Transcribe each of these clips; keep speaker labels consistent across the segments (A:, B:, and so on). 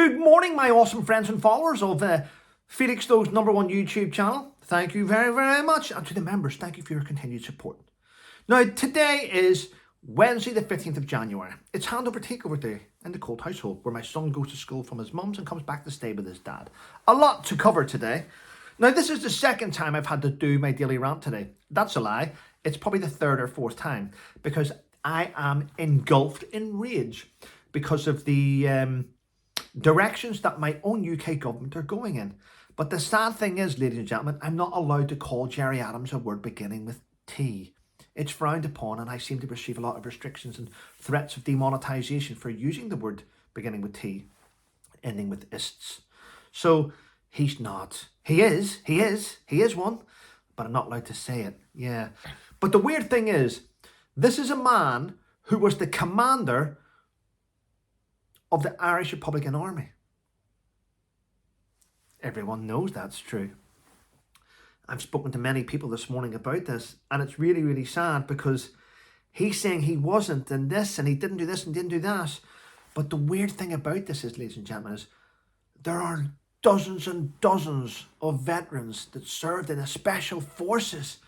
A: Good morning, my awesome friends and followers of Felix Stowe's #1 YouTube channel. Thank you very, very much. And to the members, thank you for your continued support. Now, today is Wednesday, the 15th of January. It's handover takeover day in the Colt household, where my son goes to school from his mum's and comes back to stay with his dad. A lot to cover today. Now, this is the second time I've had to do my daily rant today. That's a lie. It's probably the third or fourth time, because I am engulfed in rage because of the directions that my own UK government are going in. But the sad thing is, ladies and gentlemen, I'm not allowed to call Gerry Adams a word beginning with T. It's frowned upon, and I seem to receive a lot of restrictions and threats of demonetisation for using the word beginning with T, ending with ists. So he's not. He is one, but I'm not allowed to say it. Yeah. But the weird thing is, this is a man who was the commander of the Irish Republican Army. Everyone knows that's true. I've spoken to many people this morning about this, and it's really, really sad, because he's saying he wasn't and this, and he didn't do this and didn't do that. But the weird thing about this is, ladies and gentlemen, is there are dozens and dozens of veterans that served in the special forces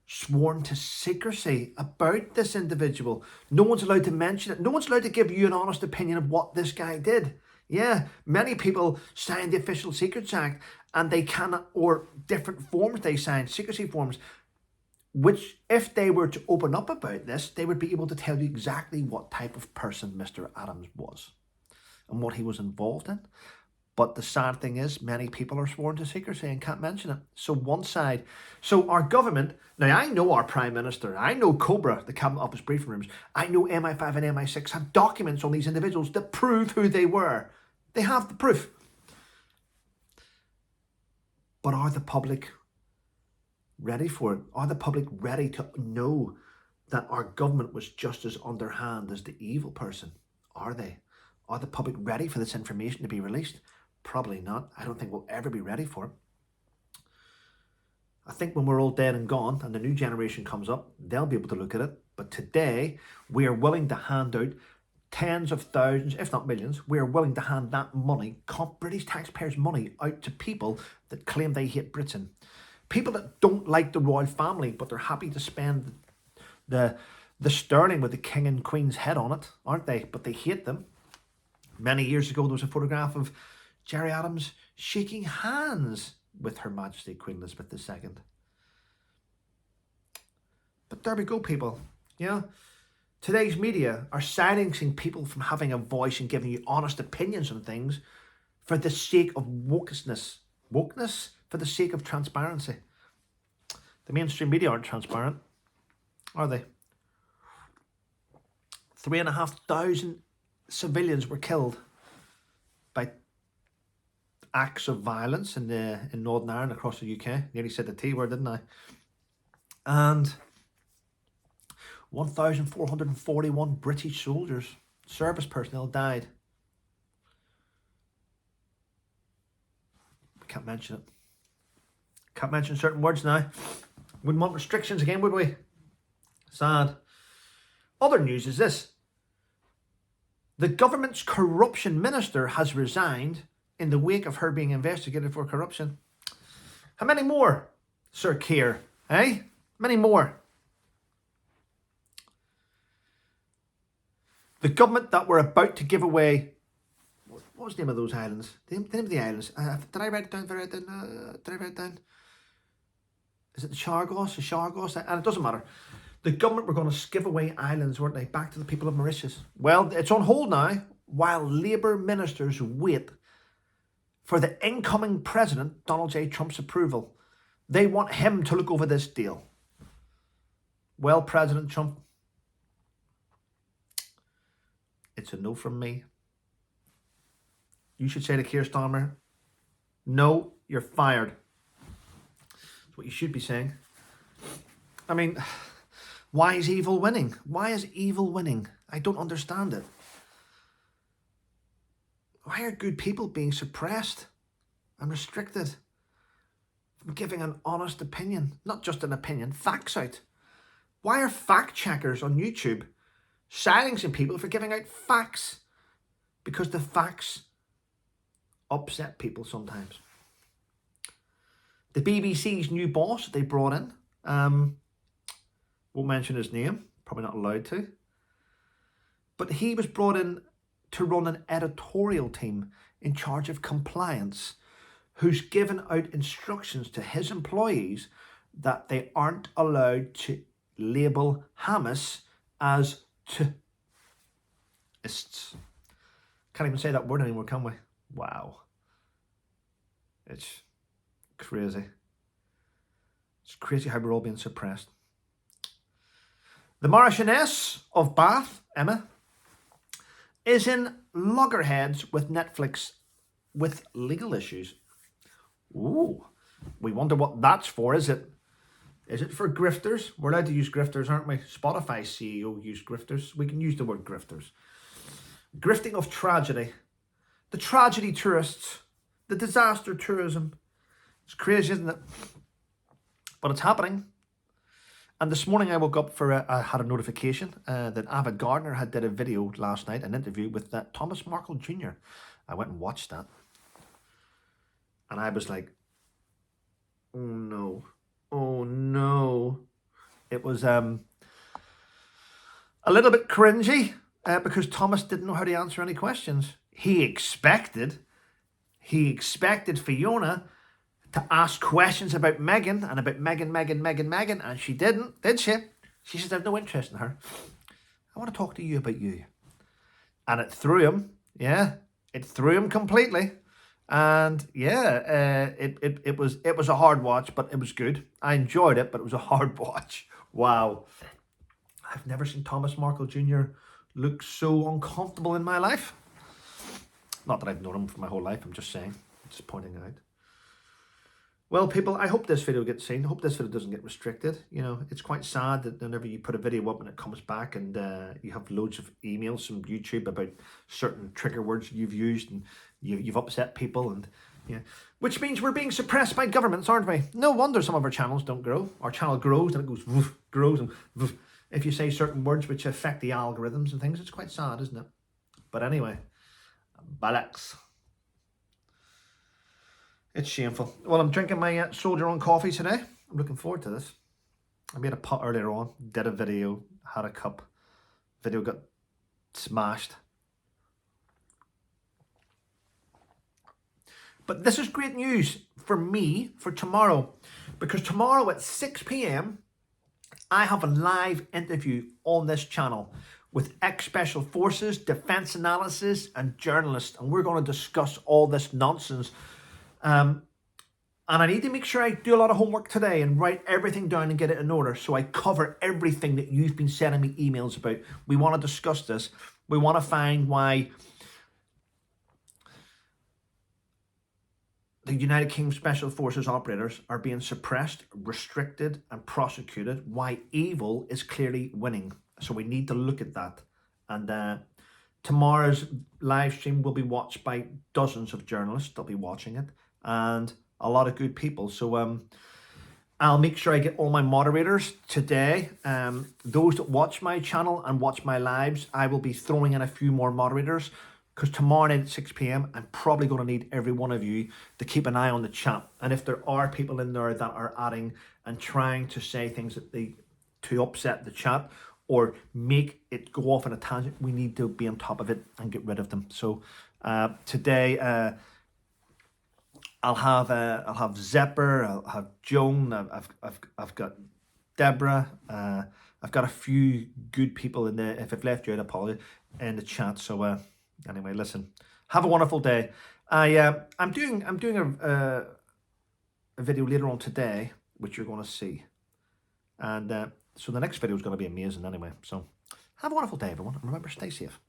A: sworn to secrecy about this individual. No one's allowed to mention it. No one's allowed to give you an honest opinion of what this guy did. Yeah, many people signed the Official Secrets Act, and they cannot, or different forms they signed, secrecy forms, which if they were to open up about this, they would be able to tell you exactly what type of person Mr. Adams was and what he was involved in. But the sad thing is, many people are sworn to secrecy and can't mention it. So one side. So our government, now I know our Prime Minister, I know Cobra, the Cabinet Office briefing rooms, I know MI5 and MI6 have documents on these individuals that prove who they were. They have the proof. But are the public ready for it? Are the public ready to know that our government was just as underhand as the evil person? Are they? Are the public ready for this information to be released? Probably not. I don't think we'll ever be ready for it. I think when we're all dead and gone and the new generation comes up, they'll be able to look at it. But today, we are willing to hand out tens of thousands, if not millions. We are willing to hand that money, British taxpayers' money, out to people that claim they hate Britain. People that don't like the royal family, but they're happy to spend the sterling with the king and queen's head on it, aren't they? But they hate them. Many years ago, there was a photograph of Gerry Adams shaking hands with Her Majesty Queen Elizabeth II. But there we go, people. Yeah, today's media are silencing people from having a voice and giving you honest opinions on things for the sake of wokeness. Wokeness for the sake of transparency. The mainstream media aren't transparent, are they? 3,500 civilians were killed by acts of violence in Northern Ireland, across the UK. Nearly said the T word, didn't I? And 1,441 British soldiers, service personnel, died. Can't mention it. Can't mention certain words now. Wouldn't want restrictions again, would we? Sad. Other news is this. The government's corruption minister has resigned in the wake of her being investigated for corruption. How many more, Sir Keir? Eh? Many more. The government that were about to give away, what was the name of those islands? The name of the islands. Did I write it down? Did I write it down? Is it the Chargos? The Chargos? And it doesn't matter. The government were going to give away islands, weren't they, back to the people of Mauritius. Well, it's on hold now, while Labour ministers wait for the incoming president, Donald J. Trump's approval. They want him to look over this deal. Well, President Trump, it's a no from me. You should say to Keir Starmer, no, you're fired. That's what you should be saying. I mean, why is evil winning? Why is evil winning? I don't understand it. Why are good people being suppressed and restricted from giving an honest opinion? Not just an opinion, facts out. Why are fact checkers on YouTube silencing people for giving out facts? Because the facts upset people sometimes. The BBC's new boss that they brought in, won't mention his name, probably not allowed to, but he was brought in to run an editorial team in charge of compliance, who's given out instructions to his employees that they aren't allowed to label Hamas as terrorists. Can't even say that word anymore, can we? Wow. It's crazy. It's crazy how we're all being suppressed. The Marchioness of Bath, Emma, is in loggerheads with Netflix with legal issues. Ooh, we wonder what that's for. Is it for grifters? We're allowed to use grifters, aren't we? Spotify's CEO used grifters. We can use the word grifters. Grifting of tragedy. The tragedy tourists. The disaster tourism. It's crazy, isn't it? But it's happening. And this morning I woke up I had a notification that Ava Gardner had did a video last night, an interview with Thomas Markle Jr. I went and watched that. And I was like, oh no. Oh no. It was a little bit cringy because Thomas didn't know how to answer any questions. He expected Fiona to ask questions about Meghan and about Meghan, and she didn't, did she? She said, I have no interest in her. I want to talk to you about you. And it threw him, it threw him completely. And it was a hard watch, but it was good. I enjoyed it, but it was a hard watch. Wow. I've never seen Thomas Markle Jr. look so uncomfortable in my life. Not that I've known him for my whole life, I'm just saying, just pointing out. Well, people, I hope this video gets seen. I hope this video doesn't get restricted. You know, it's quite sad that whenever you put a video up and it comes back and you have loads of emails from YouTube about certain trigger words you've used and you've upset people, and which means we're being suppressed by governments, aren't we? No wonder some of our channels don't grow. Our channel grows and it goes woof, grows and woof. If you say certain words which affect the algorithms and things, it's quite sad, isn't it? But anyway, bollocks. It's shameful. Well, I'm drinking my Soldier On coffee today. I'm looking forward to this. I made a pot earlier on, did a video, had a cup. Video got smashed. But this is great news for me for tomorrow, because tomorrow at 6 p.m, I have a live interview on this channel with ex-special forces, defense analysis, and journalists, and we're going to discuss all this nonsense. And I need to make sure I do a lot of homework today and write everything down and get it in order so I cover everything that you've been sending me emails about. We want to discuss this. We want to find why the United Kingdom Special Forces operators are being suppressed, restricted, and prosecuted. Why evil is clearly winning. So we need to look at that. And tomorrow's live stream will be watched by dozens of journalists. They'll be watching it. And a lot of good people. So I'll make sure I get all my moderators today. Those that watch my channel and watch my lives, I will be throwing in a few more moderators, because tomorrow night at 6 p.m, I'm probably going to need every one of you to keep an eye on the chat. And if there are people in there that are adding and trying to say things to upset the chat or make it go off on a tangent, we need to be on top of it and get rid of them. So today I'll have Zepper, I'll have Joan, I've got Deborah, I've got a few good people in there. If I've left you out, apologize, in the chat. So anyway, listen, have a wonderful day. I'm doing a video later on today, which you're going to see, and so the next video is going to be amazing anyway. So have a wonderful day, everyone, and remember, stay safe.